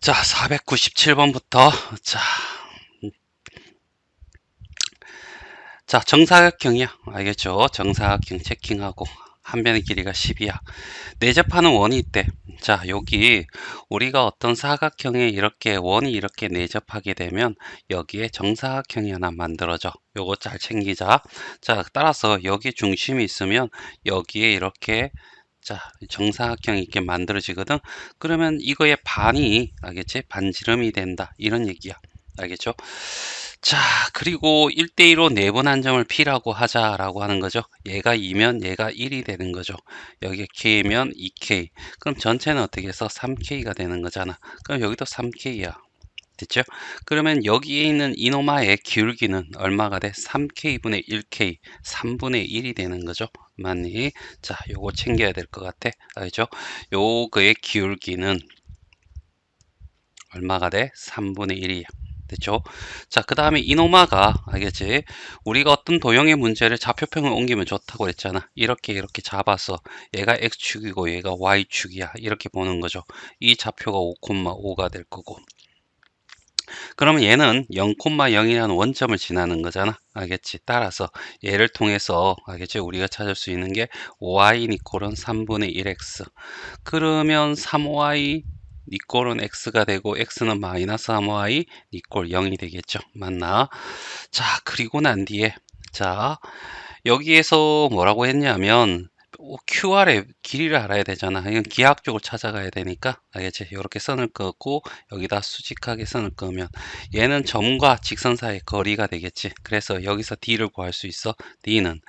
자, 497번부터 자, 정사각형이야. 알겠죠? 정사각형 체킹하고 한 변의 길이가 10이야. 내접하는 원이 있대. 자, 여기 우리가 어떤 사각형에 이렇게 원이 이렇게 내접하게 되면 여기에 정사각형이 하나 만들어져. 요거 잘 챙기자. 자, 따라서 여기 중심이 있으면 여기에 이렇게 자, 정사각형이 이렇게 만들어지거든. 그러면 이거의 반이 알겠지? 반지름이 된다. 이런 얘기야. 알겠죠? 자, 그리고 1대2로 내분 한 점을 P라고 하자라고 하는 거죠. 얘가 2면 얘가 1이 되는 거죠. 여기 K면 2K. 그럼 전체는 어떻게 해서 3K가 되는 거잖아. 그럼 여기도 3K야. 됐죠? 그러면 여기에 있는 이노마의 기울기는 얼마가 돼? 3K분의 1K, 3분의 1이 되는 거죠. 맞니? 자, 요거 챙겨야 될 것 같아. 알죠? 요거의 기울기는 얼마가 돼? 3분의 1이야. 됐죠? 자, 그 다음에 이노마가 알겠지? 우리가 어떤 도형의 문제를 좌표평을 옮기면 좋다고 했잖아. 이렇게 잡아서 얘가 X축이고 얘가 Y축이야. 이렇게 보는 거죠. 이 좌표가 5,5가 될 거고. 그러면 얘는 0,0이라는 원점을 지나는 거잖아. 알겠지? 따라서 얘를 통해서 알겠지? 우리가 찾을 수 있는 게 y 니콜은 3분의 1x. 그러면 3y 니콜은 x가 되고 x는 마이너스 3y 니콜 0이 되겠죠. 맞나? 자, 그리고 난 뒤에 자, 여기에서 뭐라고 했냐면 QR의 길이를 알아야 되잖아. 이건 기하학적으로 찾아가야 되니까 알겠지? 이렇게 선을 그었고 여기다 수직하게 선을 그으면 얘는 점과 직선 사이의 거리가 되겠지. 그래서 여기서 D를 구할 수 있어. D는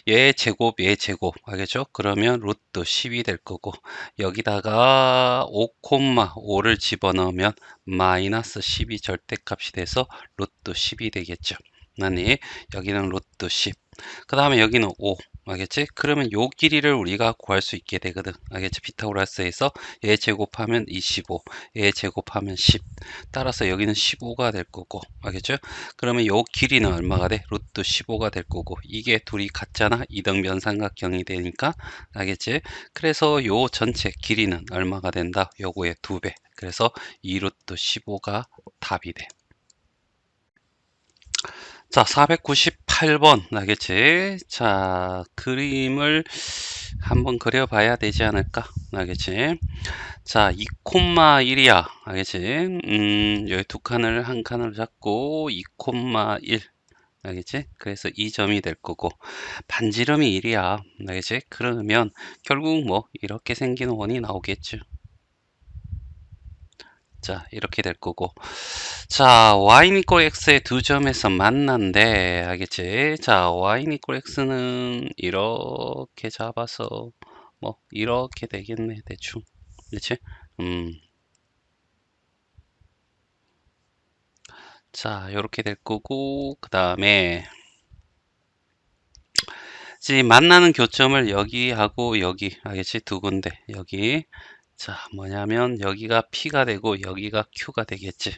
얘 제곱 알겠죠? 그러면 루트 10이 될 거고 여기다가 5,5를 집어넣으면 마이너스 10이 절대값이 돼서 루트 10이 되겠죠. 아니 여기는 루트 10. 그 다음에 여기는 5. 알겠지? 그러면 요 길이를 우리가 구할 수 있게 되거든. 알겠지? 피타고라스에서 얘 제곱하면 25, 얘 제곱하면 10. 따라서 여기는 15가 될 거고. 알겠죠? 그러면 요 길이는 얼마가 돼? 루트 15가 될 거고. 이게 둘이 같잖아. 이등변 삼각형이 되니까. 알겠지? 그래서 요 전체 길이는 얼마가 된다? 요거의 2배. 그래서 2루트 15가 답이 돼. 자, 498번 알겠지? 자, 그림을 한번 그려봐야 되지 않을까? 알겠지? 자, 2,1이야. 알겠지? 여기 두 칸을 한 칸을 잡고 2,1. 알겠지? 그래서 이 점이 될 거고 반지름이 1이야. 알겠지? 그러면 결국 뭐 이렇게 생긴 원이 나오겠죠. 자, 이렇게 될 거고. 자, y 이퀄 x의 두 점에서 만난대. 알겠지? 자, y 이퀄 x는 이렇게 잡아서 뭐 이렇게 되겠네, 대충. 그렇지? 음. 자, 이렇게 될 거고 그다음에 지금 만나는 교점을 여기하고 여기 알겠지? 두 군데. 여기. 자, 뭐냐면 여기가 P가 되고 여기가 Q가 되겠지.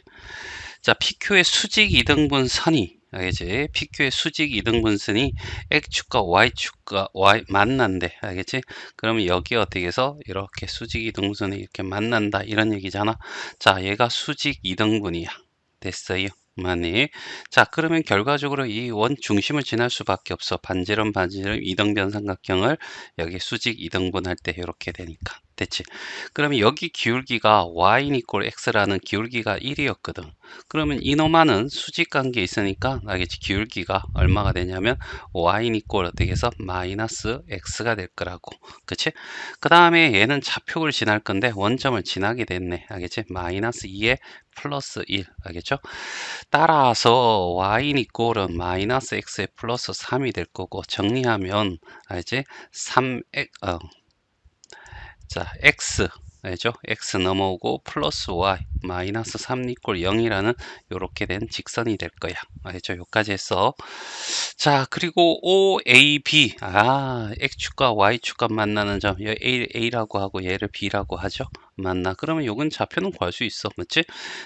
자, PQ의 수직 이등분 선이 알겠지? PQ의 수직 이등분 선이 X축과 Y축과 만난대. 알겠지? 그러면 여기 어떻게 해서 이렇게 수직 이등분선이 이렇게 만난다 이런 얘기잖아. 자, 얘가 수직 이등분이야. 됐어요. 만이 자, 그러면 결과적으로 이 원 중심을 지날 수밖에 없어. 반지름 이등변 삼각형을 여기 수직 이등분 할 때 이렇게 되니까. 됐지? 그러면 여기 기울기가 y 이퀄 x라는 기울기가 1이었거든. 그러면 이놈아는 수직 관계에 있으니까 알겠지? 기울기가 얼마가 되냐면 y 이퀄 어떻게 해서 마이너스 x가 될 거라고. 그치? 그 다음에 얘는 좌표를 지날 건데 원점을 지나게 됐네. 알겠지? 마이너스 2에 플러스 1. 알겠죠? 따라서 y 이퀄은 마이너스 x에 플러스 3이 될 거고 정리하면 알지? 3 자, x 알죠? x 넘어오고 플러스 y 마이너스 3 이퀄 0이라는 이렇게 된 직선이 될 거야. 알죠? 여기까지 했어. 자, 그리고 OAB x축과 y축과 만나는 점 A라고 하고 얘를 B라고 하죠. 맞나? 그러면 요건 좌표는 구할 수 있어. 맞지?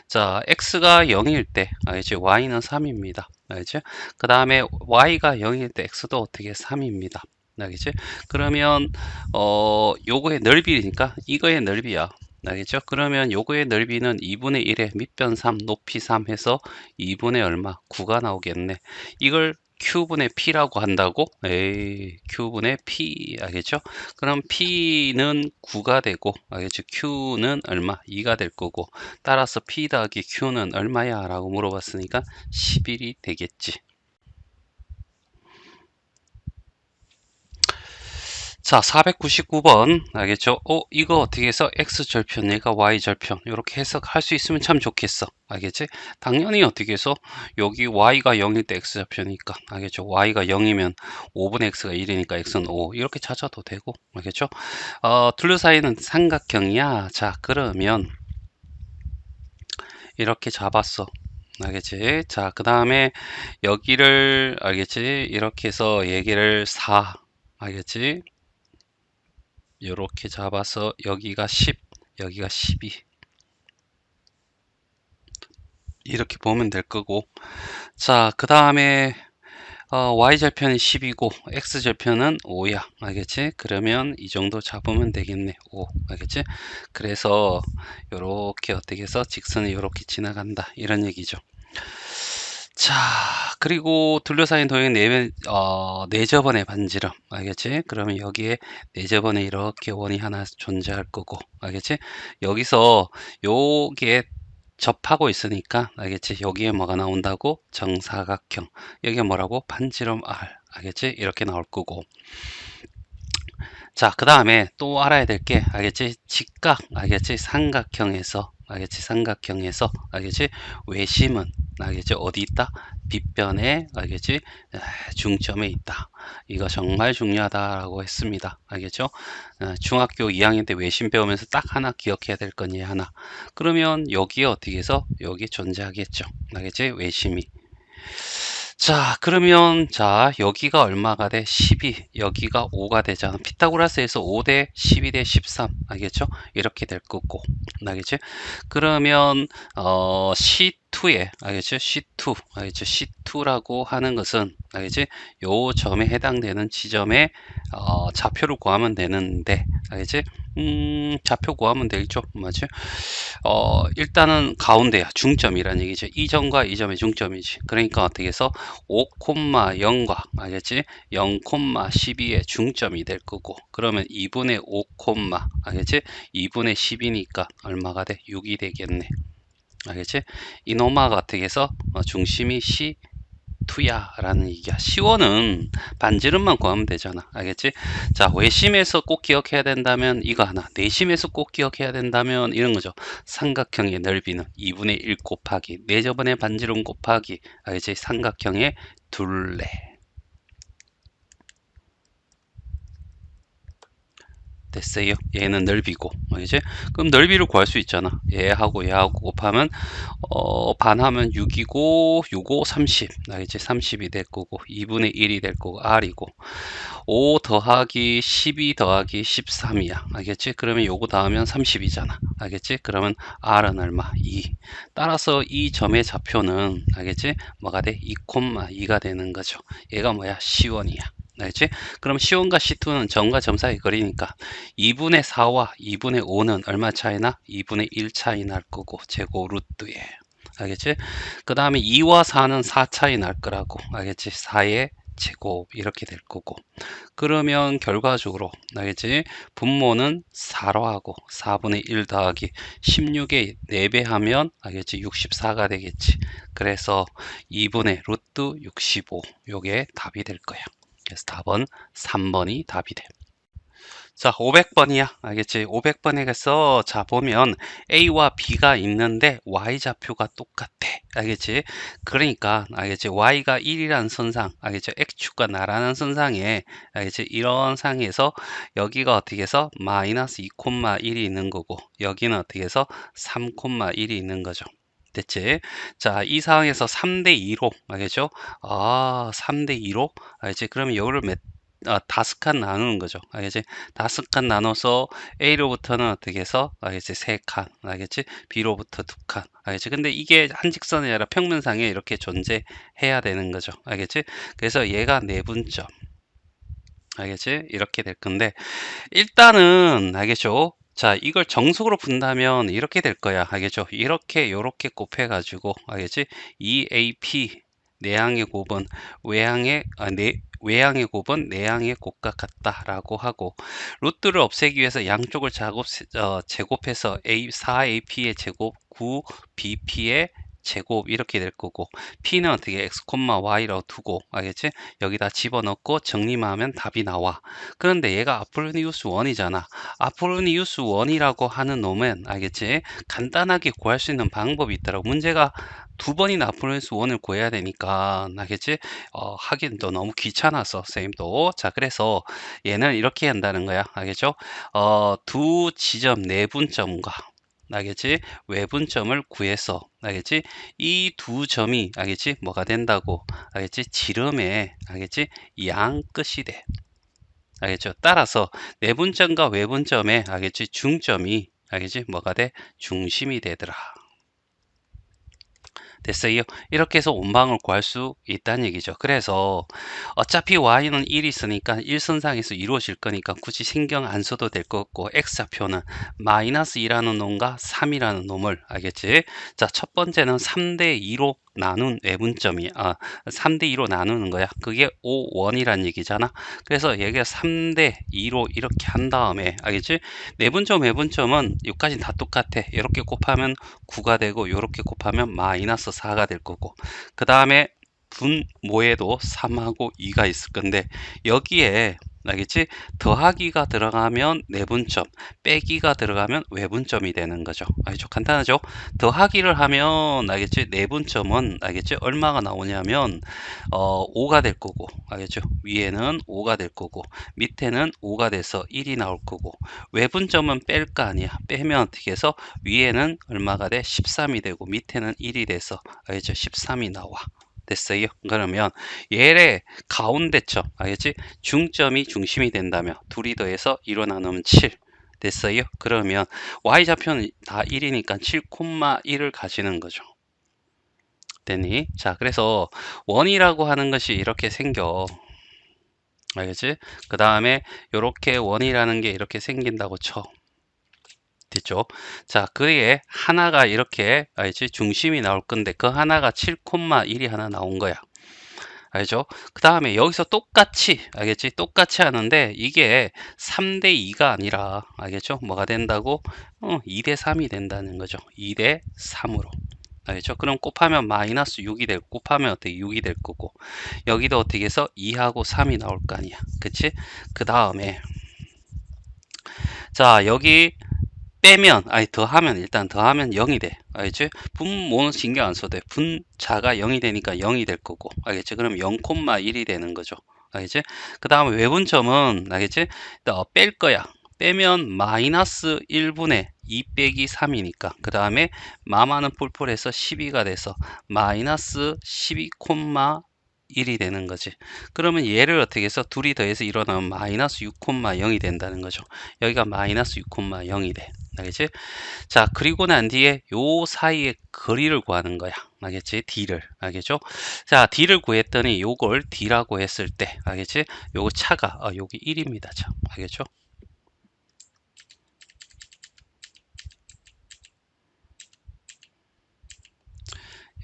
자, x가 0일 때 알지? y는 3입니다. 알죠? 그 다음에 y가 0일 때 x도 어떻게 3입니다. 알겠지? 그러면 요거의 넓이니까 이거의 넓이야. 알겠죠? 그러면 요거의 넓이는 2분의 1에 밑변 3, 높이 3 해서 2분의 얼마? 9가 나오겠네. 이걸 Q분의 P라고 한다고? 에이, Q분의 P, 알겠죠? 그럼 P는 9가 되고, 알겠죠? Q는 얼마? 2가 될 거고, 따라서 P 더하기 Q는 얼마야? 라고 물어봤으니까 11이 되겠지. 자, 499번 알겠죠? 이거 어떻게 해서 X절편, 얘가 Y절편 이렇게 해석할 수 있으면 참 좋겠어. 알겠지? 당연히 어떻게 해서 여기 Y가 0일 때 X절편이니까 알겠죠? Y가 0이면 5분의 X가 1이니까 X는 5 이렇게 찾아도 되고 알겠죠? 둘러사이는 삼각형이야. 자, 그러면 이렇게 잡았어. 알겠지? 자, 그 다음에 여기를 알겠지? 이렇게 해서 얘기를 4 알겠지? 이렇게 잡아서 여기가 10, 여기가 12 이렇게 보면 될 거고 자, 그 다음에 Y절편이 10이고 X절편은 5야. 알겠지? 그러면 이 정도 잡으면 되겠네. 5. 알겠지? 그래서 요렇게 어떻게 해서 직선이 요렇게 지나간다. 이런 얘기죠. 자, 그리고 둘러싸인 도형의 네저번의 반지름. 알겠지? 그러면 여기에 네저번에 이렇게 원이 하나 존재할 거고. 알겠지? 여기서 요게 접하고 있으니까 알겠지? 여기에 뭐가 나온다고? 정사각형. 여기에 뭐라고? 반지름 R. 알겠지? 이렇게 나올 거고. 자, 그 다음에 또 알아야 될 게 알겠지? 직각. 알겠지? 삼각형에서 알겠지? 삼각형에서 알겠지? 외심은 알겠지? 어디 있다? 빗변에 알겠지? 중점에 있다. 이거 정말 중요하다라고 했습니다. 알겠죠? 중학교 2학년 때 외심 배우면서 딱 하나 기억해야 될 건 얘 하나. 그러면 여기에 어떻게 해서 여기 존재하겠죠. 알겠지? 외심이. 자, 그러면 자, 여기가 얼마가 돼? 12. 여기가 5가 되잖아. 피타고라스에서 5 대 12 대 13. 알겠죠? 이렇게 될 거고. 알겠지? 그러면 C2에 알겠죠? C2. 알겠죠? C2라고 하는 것은 알겠지? 요 점에 해당되는 지점에 좌표를 구하면 되는데 알겠지? 좌표 구하면 되겠죠? 맞지? 일단은 가운데야. 중점이란 얘기죠. 이 점과 이 점의 중점이지. 그러니까 어떻게 해서 5,0과 알겠지? 0,12의 중점이 될 거고 그러면 2분의 5, 알겠지? 2분의 10이니까 얼마가 돼? 6이 되겠네. 알겠지? 이노마가 어떻게 해서 중심이 C2야 라는 얘기야. C1은 반지름만 구하면 되잖아. 알겠지? 자, 외심에서 꼭 기억해야 된다면 이거 하나, 내심에서 꼭 기억해야 된다면 이런 거죠. 삼각형의 넓이는 2분의 1 곱하기 내저번의 반지름 곱하기 알겠지? 삼각형의 둘레. 됐어요. 얘는 넓이고 이제 그럼 넓이를 구할 수 있잖아. 얘하고 얘하고 곱하면 반하면 6이고 6, 5, 30 알겠지? 30이 될 거고 2분의 1이 될 거고 R이고 5 더하기 12 더하기 13이야. 알겠지? 그러면 요거 더하면 30이잖아. 알겠지? 그러면 R은 얼마? 2. 따라서 이 점의 좌표는 알겠지? 뭐가 돼? 2,2가 되는 거죠. 얘가 뭐야? C1이야. 알겠지? 그럼 C1과 C2는 점과 점 사이 거리니까 2분의 4와 2분의 5는 얼마 차이나? 2분의 1 차이 날 거고 제곱 루트에 알겠지? 그 다음에 2와 4는 4 차이 날 거라고 알겠지? 4의 제곱 이렇게 될 거고 그러면 결과적으로 알겠지? 분모는 4로 하고 4분의 1 더하기 16에 4배 하면 알겠지? 64가 되겠지. 그래서 2분의 루트 65 요게 답이 될 거야. 그래서 답은 3번이 답이 돼. 자, 500번이야. 알겠지? 500번에서 자 보면 A와 B가 있는데 Y좌표가 똑같아. 알겠지? 그러니까 알겠지? Y가 1이라는 선상, 알겠지? X축과 나라는 선상에 알겠지? 이런 상에서 여기가 어떻게 해서 마이너스 2,1이 있는 거고 여기는 어떻게 해서 3,1이 있는 거죠. 됐지? 자, 이 상황에서 3대 2로 알겠죠? 3대 2로 알겠지? 그러면 이거를 다섯 칸 나누는 거죠. 알겠지? 다섯 칸 나눠서 A로부터는 어떻게 해서 알겠지? 세 칸. 알겠지? B로부터 두 칸. 알겠지? 근데 이게 한 직선이 아니라 평면상에 이렇게 존재해야 되는 거죠. 알겠지? 그래서 얘가 내분점. 알겠지? 이렇게 될 건데 일단은 알겠죠? 자, 이걸 정석으로 푼다면 이렇게 될 거야. 알겠죠? 이렇게 요렇게 곱해 가지고 알겠지? EAP 내항의 곱은 외항의 곱은 내항의 곱과 같다라고 하고, 루트를 없애기 위해서 양쪽을 제곱해서 4AP의 제곱 9BP의 제곱 이렇게 될 거고, P는 어떻게 x, y라고 두고 알겠지? 여기다 집어넣고 정리만 하면 답이 나와. 그런데 얘가 아폴로니우스 1이잖아. 아폴로니우스 1이라고 하는 놈은 알겠지? 간단하게 구할 수 있는 방법이 있더라고. 문제가 두 번이나 아폴로니우스 1을 구해야 되니까 알겠지? 하긴 또 너무 귀찮아서 쌤도. 자, 그래서 얘는 이렇게 한다는 거야. 알겠죠? 두 지점 내분점과 알겠지? 외분점을 구해서 알겠지? 이 두 점이 알겠지? 뭐가 된다고 알겠지? 지름의 알겠지? 양 끝이 돼. 알겠죠? 따라서 내분점과 외분점의 알겠지? 중점이 알겠지? 뭐가 돼? 중심이 되더라. 됐어요. 이렇게 해서 온방을 구할 수 있다는 얘기죠. 그래서 어차피 y는 1이 있으니까 일선상에서 이루어질 거니까 굳이 신경 안 써도 될 것 같고, x좌표는 마이너스 2라는 놈과 3이라는 놈을 알겠지? 자, 첫 번째는 3대 2로 나눈 외분점이 3대 2로 나누는 거야. 그게 5원이란 얘기잖아. 그래서 얘가 3대 2로 이렇게 한 다음에 알겠지? 내분점 외분점은 여기까지 다 똑같아. 이렇게 곱하면 9가 되고 이렇게 곱하면 마이너스 4가 될 거고, 그 다음에 분모에도 3하고 2가 있을 건데, 여기에 알겠지? 더하기가 들어가면 내분점, 빼기가 들어가면 외분점이 되는 거죠. 알죠? 간단하죠? 더하기를 하면 알겠지? 내분점은 알겠지? 얼마가 나오냐면 5가 될 거고, 알겠죠? 위에는 5가 될 거고, 밑에는 5가 돼서 1이 나올 거고, 외분점은 뺄 거 아니야. 빼면 어떻게 해서 위에는 얼마가 돼? 13이 되고, 밑에는 1이 돼서 알겠죠? 13이 나와. 됐어요. 그러면 얘의 가운데점 알겠지? 중점이 중심이 된다면 둘이 더해서 2로 나누면 7. 됐어요. 그러면 y좌표는 다 1이니까 7,1을 가지는 거죠. 됐니? 자, 그래서 원이라고 하는 것이 이렇게 생겨. 알겠지? 그 다음에 이렇게 원이라는 게 이렇게 생긴다고 쳐. 됐죠? 자, 그에 하나가 이렇게 알지? 중심이 나올 건데 그 하나가 7,1이 하나 나온 거야. 알죠? 그 다음에 여기서 똑같이 알겠지? 똑같이 하는데 이게 3대 2가 아니라 알겠죠? 뭐가 된다고? 2대 3이 된다는 거죠. 2대 3으로. 알겠죠? 그럼 곱하면 마이너스 6이 되고, 곱하면 어떻게 6이 될 거고, 여기도 어떻게 해서 2하고 3이 나올 거 아니야. 그치? 그 다음에 자, 여기 빼면 더하면 일단 더하면 0이 돼. 알겠지? 분모는 신경 안 써도 돼. 분자가 0이 되니까 0이 될 거고. 알겠지? 그럼 0,1이 되는 거죠. 알겠지? 그 다음에 외분점은 알겠지? 뺄 거야. 빼면 마이너스 1분의 2 빼기 3이니까 그 다음에 마마는 뿔뿔해서 12가 돼서 마이너스 12,1이 되는 거지. 그러면 얘를 어떻게 해서 둘이 더해서 일어나면 마이너스 6,0이 된다는 거죠. 여기가 마이너스 6,0이 돼. 알겠지? 자, 그리고 난 뒤에 요 사이의 거리를 구하는 거야. 알겠지? D를. 알겠죠? 자, D를 구했더니 요걸 D라고 했을 때, 알겠지? 요거 차가, 여기 1입니다. 참. 알겠죠?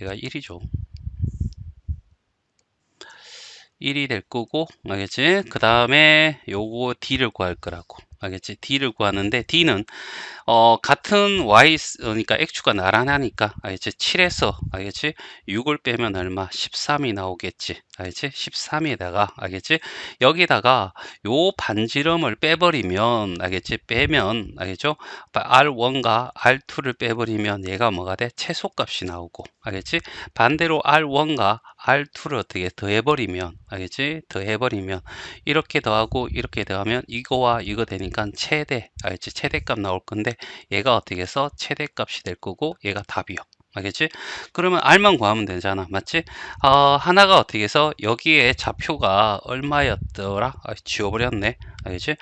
얘가 1이죠. 1이 될 거고, 알겠지? 그 다음에 요거 D를 구할 거라고. 알겠지? D를 구하는데 D는 같은 y 그러니까 x축가 나란하니까 알겠지? 7에서 알겠지? 6을 빼면 얼마? 13이 나오겠지. 알겠지? 13에다가 알겠지? 여기다가 요 반지름을 빼버리면 알겠지? 빼면 알겠죠? R1과 R2를 빼버리면 얘가 뭐가 돼? 최소값이 나오고 알겠지? 반대로 R1과 R2를 어떻게 더해버리면 알겠지? 더해버리면 이렇게 더하고 이렇게 더하면 이거와 이거 되니까 최대 알겠지? 최대값 나올 건데 얘가 어떻게 해서 최대값이 될 거고 얘가 답이요. 알겠지? 그러면 R만 구하면 되잖아. 맞지? 하나가 어떻게 해서 여기에 좌표가 얼마였더라? 지워버렸네. 알겠지?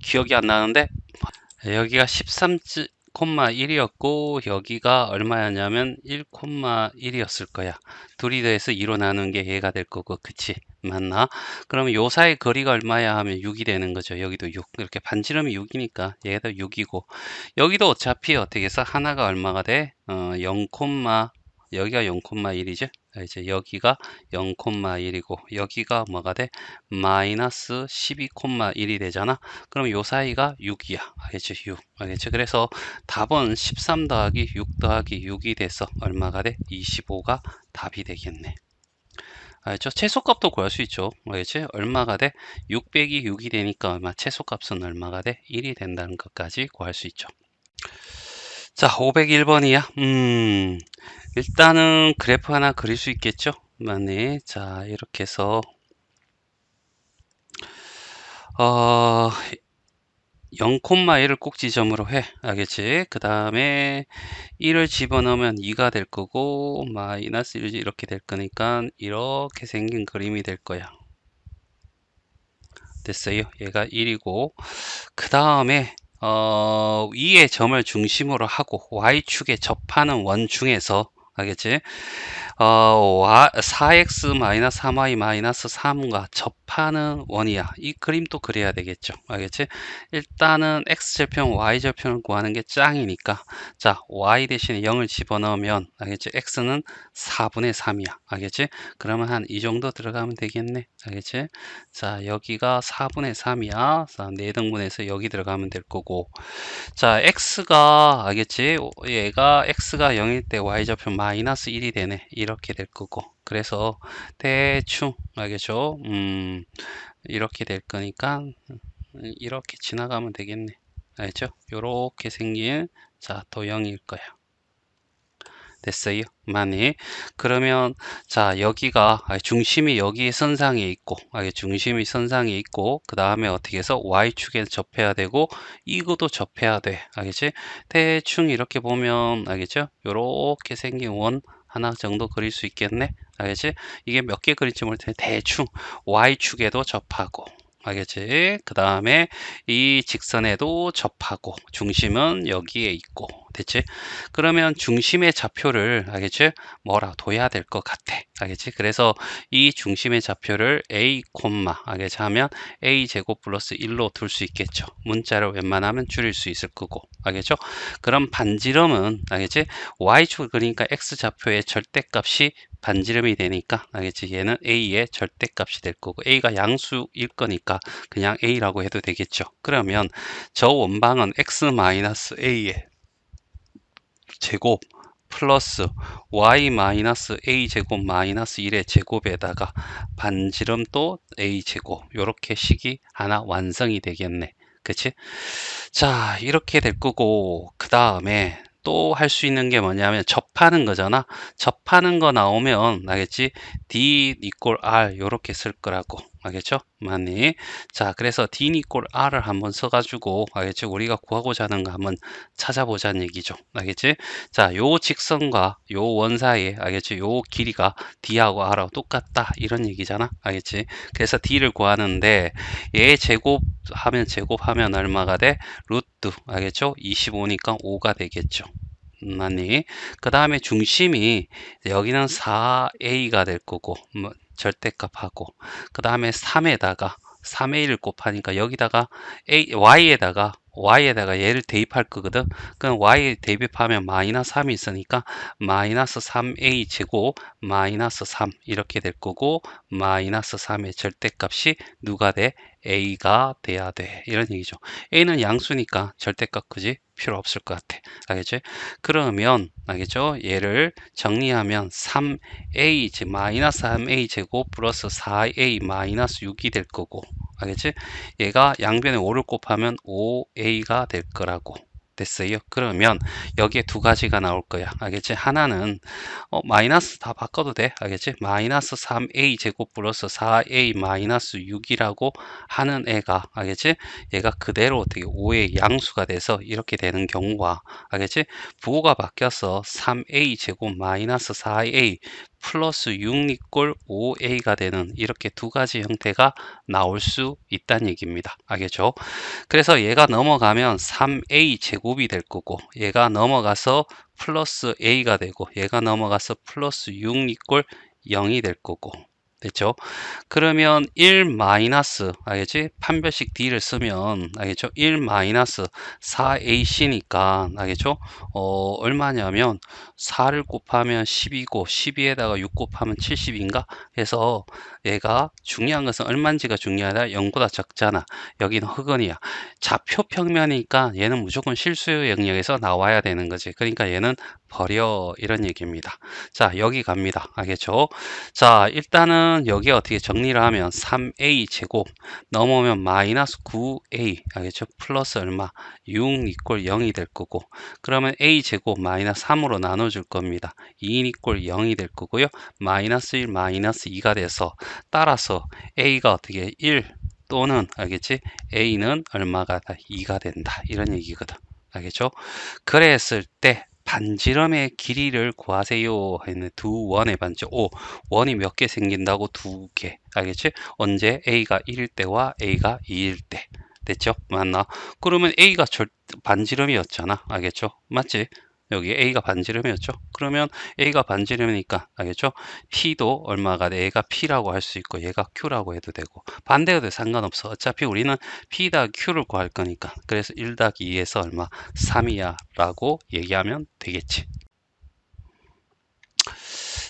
기억이 안 나는데 여기가 13 2,1이었고 여기가 얼마였냐면 1,1이었을 거야. 둘이 더해서 2로 나누는 게 얘가 될 거고, 그치? 맞나? 그러면 요 사이 거리가 얼마야 하면 6이 되는 거죠. 여기도 6. 이렇게 반지름이 6이니까 얘도 6이고, 여기도 어차피 어떻게 해서 하나가 얼마가 돼? 0, 여기가 0,1이죠. 이제 여기가 0,1이고 여기가 뭐가 돼? 마이너스 12,1이 되잖아. 그럼 요 사이가 6이야. 알겠지? 6. 알겠지? 그래서 답은 13 더하기 6 더하기 6이 돼서 얼마가 돼? 25가 답이 되겠네. 알죠? 최소값도 구할 수 있죠. 알겠지? 얼마가 돼? 6 빼기 6이 되니까 얼마? 최소값은 얼마가 돼? 1이 된다는 것까지 구할 수 있죠. 자, 501번이야. 일단은 그래프 하나 그릴 수 있겠죠? 맞네. 자, 이렇게 해서 0,1을 꼭 지점으로 해. 알겠지? 그 다음에 1을 집어넣으면 2가 될 거고 마이너스 1 이렇게 될 거니까 이렇게 생긴 그림이 될 거야. 됐어요? 얘가 1이고 그 다음에 위의 점을 중심으로 하고 y축에 접하는 원 중에서, 알겠지? 4x-3y-3과 접하는 원이야. 이 그림도 그려야 되겠죠. 알겠지? 일단은 x절편, y절편을 구하는 게 짱이니까. 자, y 대신에 0을 집어넣으면, 알겠지? x는 4분의 3이야. 알겠지? 그러면 한 이 정도 들어가면 되겠네. 알겠지? 자, 여기가 4분의 3이야. 자, 4등분해서 여기 들어가면 될 거고. 자, x가, 알겠지? 얘가 x가 0일 때 y좌표 마이너스 1이 되네. 이렇게 될 거고. 그래서 대충, 알겠죠? 이렇게 될 거니까 이렇게 지나가면 되겠네. 알겠죠? 요렇게 생긴, 자, 도형일 거야. 됐어요? 많이. 그러면 자, 여기가 중심이 여기 선상에 있고, 중심이 선상에 있고, 그 다음에 어떻게 해서 y축에 접해야 되고 이것도 접해야 돼. 알겠지? 대충 이렇게 보면, 알겠죠? 요렇게 생긴 원 하나 정도 그릴 수 있겠네. 알겠지? 이게 몇 개 그릴지 모를 텐데 대충 y축에도 접하고, 알겠지? 그 다음에 이 직선에도 접하고 중심은 여기에 있고. 됐지? 그러면 중심의 좌표를, 알겠지? 뭐라 둬야 될 것 같아. 알겠지? 그래서 이 중심의 좌표를 a, 알겠지? 하면 a 제곱 플러스 1로 둘 수 있겠죠. 문자를 웬만하면 줄일 수 있을 거고. 알겠죠? 그럼 반지름은, 알겠지? y축 그러니까 x 좌표의 절대값이 반지름이 되니까, 알겠지? 얘는 a의 절대값이 될 거고 a가 양수일 거니까 그냥 a라고 해도 되겠죠. 그러면 저 원방은 x-a의 제곱 플러스 y 마이너스 a 제곱 마이너스 1의 제곱에다가 반지름 또 a 제곱, 요렇게 식이 하나 완성이 되겠네. 그치? 자, 이렇게 될 거고, 그 다음에 또 할 수 있는 게 뭐냐면 접하는 거잖아. 접하는 거 나오면, 알겠지? D equal R 요렇게 쓸 거라고. 알겠죠? 맞니? 자, 그래서 D equal R을 한번 써가지고, 알겠지? 우리가 구하고자 하는 거 한번 찾아보자는 얘기죠. 알겠지? 자, 요 직선과 요 원 사이에, 알겠지? 요 길이가 D하고 R하고 똑같다. 이런 얘기잖아. 알겠지? 그래서 D를 구하는데, 얘 제곱하면 얼마가 돼? 루트, 알겠죠? 25니까 5가 되겠죠. 맞니? 그 다음에 중심이 여기는 4a가 될 거고, 뭐 절대값하고, 그 다음에 3에다가 3의 1을 곱하니까 여기다가 y에다가 얘를 대입할 거거든. 그럼 y 대입하면 마이너스 3이 있으니까 마이너스 3a 제곱 마이너스 3 이렇게 될 거고, 마이너스 3의 절대값이 누가 돼? a가 돼야 돼. 이런 얘기죠. a는 양수니까 절대값 그지? 필요 없을 것 같아. 알겠지? 그러면, 알겠죠? 얘를 정리하면 3a 마이너스 3a 제곱 플러스 4a 마이너스 6이 될 거고, 알겠지? 얘가 양변에 5를 곱하면 5a가 될 거라고. 됐어요. 그러면 여기에 두 가지가 나올 거야. 알겠지? 하나는 마이너스 다 바꿔도 돼. 알겠지? 마이너스 3a 제곱 플러스 4a 마이너스 6이라고 하는 애가, 알겠지? 얘가 그대로 어떻게 5의 양수가 돼서 이렇게 되는 경우와, 알겠지? 부호가 바뀌어서 3a 제곱 마이너스 4a 플러스 6니꼴 5a가 되는 이렇게 두 가지 형태가 나올 수 있다는 얘기입니다. 알겠죠? 그래서 얘가 넘어가면 3a 제곱이 될 거고, 얘가 넘어가서 플러스 a가 되고, 얘가 넘어가서 플러스 6니꼴 0이 될 거고, 됐죠? 그러면 1 마이너스, 알겠지? 판별식 D를 쓰면, 알겠죠? 1 마이너스 4ac니까, 알겠죠? 얼마냐면 4를 곱하면 10이고 12에다가 6 곱하면 70인가 해서 얘가 중요한 것은 얼마인지가 중요하다. 0보다 적잖아. 여기는 흑은이야. 좌표 평면이니까 얘는 무조건 실수요 영역에서 나와야 되는 거지. 그러니까 얘는 버려, 이런 얘기입니다. 자, 여기 갑니다. 알겠죠? 자, 일단은 여기 어떻게 정리를 하면 3a 제곱 넘어오면 마이너스 9a, 알겠죠? 플러스 얼마? 6 이꼴 0이 될 거고, 그러면 a 제곱 마이너스 3으로 나눠줄 겁니다. 2 이꼴 0이 될 거고요. 마이너스 1 마이너스 2가 돼서, 따라서 a가 어떻게 1 또는, 알겠지? a는 얼마가 다 2가 된다, 이런 얘기거든. 알겠죠? 그랬을 때 반지름의 길이를 구하세요 했는 두 원의 반지. 원이 몇 개 생긴다고? 두 개. 알겠지? 언제? a가 1일 때와 a가 2일 때. 됐죠? 맞나? 그러면 a가 반지름이었잖아. 알겠죠? 맞지? 여기 a가 반지름이었죠? 그러면 a가 반지름이니까, 알겠죠? p도 얼마가 돼? 얘가 p라고 할 수 있고 얘가 q라고 해도 되고, 반대해도 상관없어. 어차피 우리는 p 다 q를 구할 거니까. 그래서 1 더하기 2에서 얼마? 3이야 라고 얘기하면 되겠지.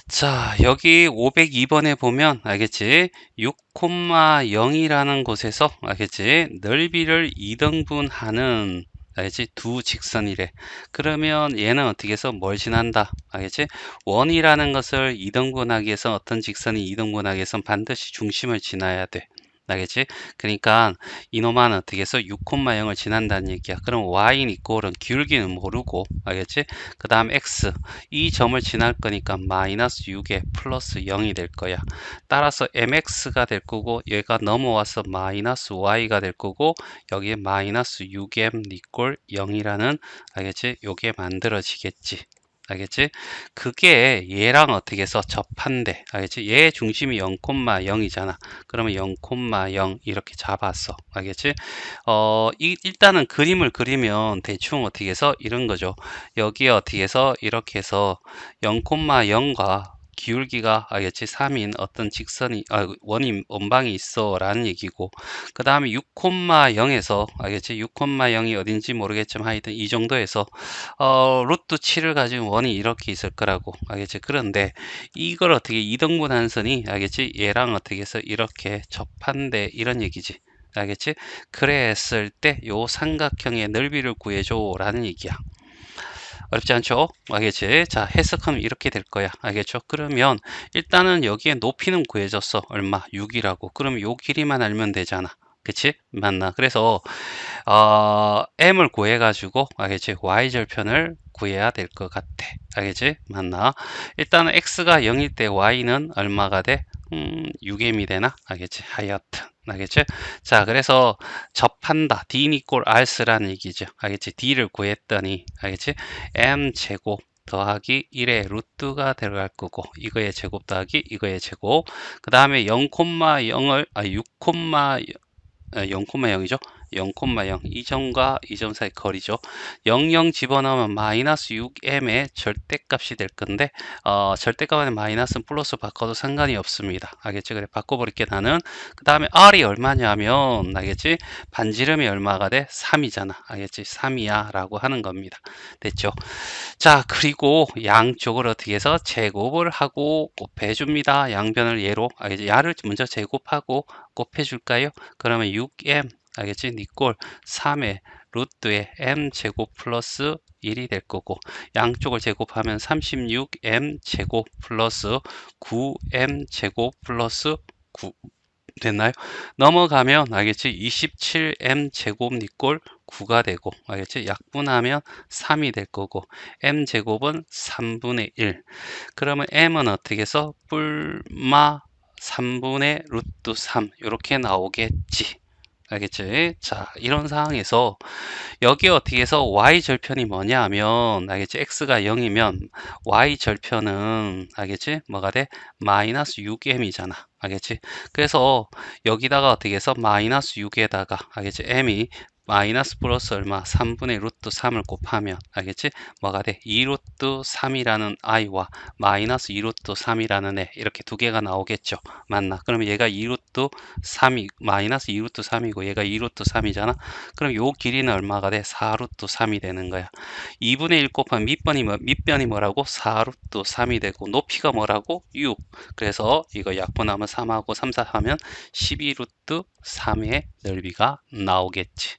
자, 여기 502번에 보면, 알겠지? 6,0이라는 곳에서, 알겠지? 넓이를 2등분하는, 알겠지? 두 직선이래. 그러면 얘는 어떻게 해서 뭘 지난다? 알겠지? 원이라는 것을 2등분하기 위해서, 어떤 직선이 2등분하기 위해서 반드시 중심을 지나야 돼. 알겠지? 그러니까 이놈은 어떻게 해서 6,0을 지난다는 얘기야. 그럼 y는 이꼴은 기울기는 모르고, 알겠지? 그 다음 x, 이 점을 지날 거니까 마이너스 6에 플러스 0이 될 거야. 따라서 mx가 될 거고, 얘가 넘어와서 마이너스 y가 될 거고, 여기에 마이너스 6m 이꼴 0이라는, 알겠지? 요게 만들어지겠지. 알겠지? 그게 얘랑 어떻게 해서 접한대. 알겠지? 얘 중심이 0,0이잖아. 그러면 0,0 이렇게 잡았어. 알겠지? 일단은 그림을 그리면 대충 어떻게 해서 이런 거죠. 여기에 어떻게 해서 이렇게 해서 0,0과 기울기가, 알겠지? 3인 어떤 직선이, 원이, 원방이 있어 라는 얘기고, 그 다음에 6,0에서, 알겠지? 6,0이 어딘지 모르겠지만 하여튼 이 정도에서 루트 7을 가진 원이 이렇게 있을 거라고. 알겠지? 그런데 이걸 어떻게 2등분한 선이, 알겠지? 얘랑 어떻게 해서 이렇게 접한대, 이런 얘기지. 알겠지? 그랬을 때 요 삼각형의 넓이를 구해줘 라는 얘기야. 어렵지 않죠? 알겠지? 자, 해석하면 이렇게 될 거야. 알겠죠? 그러면 일단은 여기에 높이는 구해졌어. 얼마? 6이라고. 그럼 요 길이만 알면 되잖아. 그치? 맞나? 그래서 m을 구해가지고, 알겠지? y절편을 구해야 될 것 같아. 알겠지? 맞나? 일단은 x가 0일 때 y는 얼마가 돼? 6m이 되나? 알겠지? 하여튼. 알겠지? 자, 그래서 접한다. d 이꼴 r스라는 얘기죠. 알겠지? d를 구했더니, 알겠지? m 제곱 더하기 1의 루트가 들어갈 거고, 이거의 제곱 더하기 이거의 제곱. 그 다음에 0,0을, 0,0이죠. 0,0 이 점과 이 점 사이 거리죠. 0,0 집어넣으면 마이너스 6m의 절대값이 될 건데, 절대값에 마이너스는 플러스 바꿔도 상관이 없습니다. 알겠지? 그래 바꿔버릴게 나는. 그 다음에 r이 얼마냐면, 알겠지? 반지름이 얼마가 돼? 3이잖아. 알겠지? 3이야 라고 하는 겁니다. 됐죠? 자, 그리고 양쪽을 어떻게 해서 제곱을 하고 곱해줍니다. 양변을 얘로, 알겠지? 야를 먼저 제곱하고 곱해줄까요? 그러면 6m, 알겠지? 니꼴 3의 루트에 m 제곱 플러스 1이 될 거고, 양쪽을 제곱하면 36m 제곱 플러스 9m 제곱 플러스 9 됐나요? 넘어가면, 알겠지? 27m 제곱 니꼴 9가 되고, 알겠지? 약분하면 3이 될 거고, m 제곱은 3분의 1. 그러면 m은 어떻게 해서 뿔마 3분의 루트 3 이렇게 나오겠지. 알겠지? 자, 이런 상황에서 여기 어떻게 해서 y 절편이 뭐냐 하면 알겠지? x가 0이면 y 절편은 알겠지? 뭐가 돼? 마이너스 6m이잖아. 알겠지? 그래서 여기다가 어떻게 해서 마이너스 6에다가 알겠지? m이 마이너스 플러스 얼마? 3분의 루트 3을 곱하면 알겠지? 뭐가 돼? 2 루트 3이라는 i와 마이너스 2 루트 3이라는 애 이렇게 두 개가 나오겠죠. 맞나? 그러면 얘가 2 루트 3이 마이너스 2 루트 3이고 얘가 2 루트 3이잖아. 그럼 요 길이는 얼마가 돼? 4 루트 3이 되는 거야. 2분의 1 곱하면 밑변이 뭐라고? 4 루트 3이 되고 높이가 뭐라고? 6. 그래서 이거 약분하면 3하고 3, 4 하면 12 루트 3의 넓이가 나오겠지.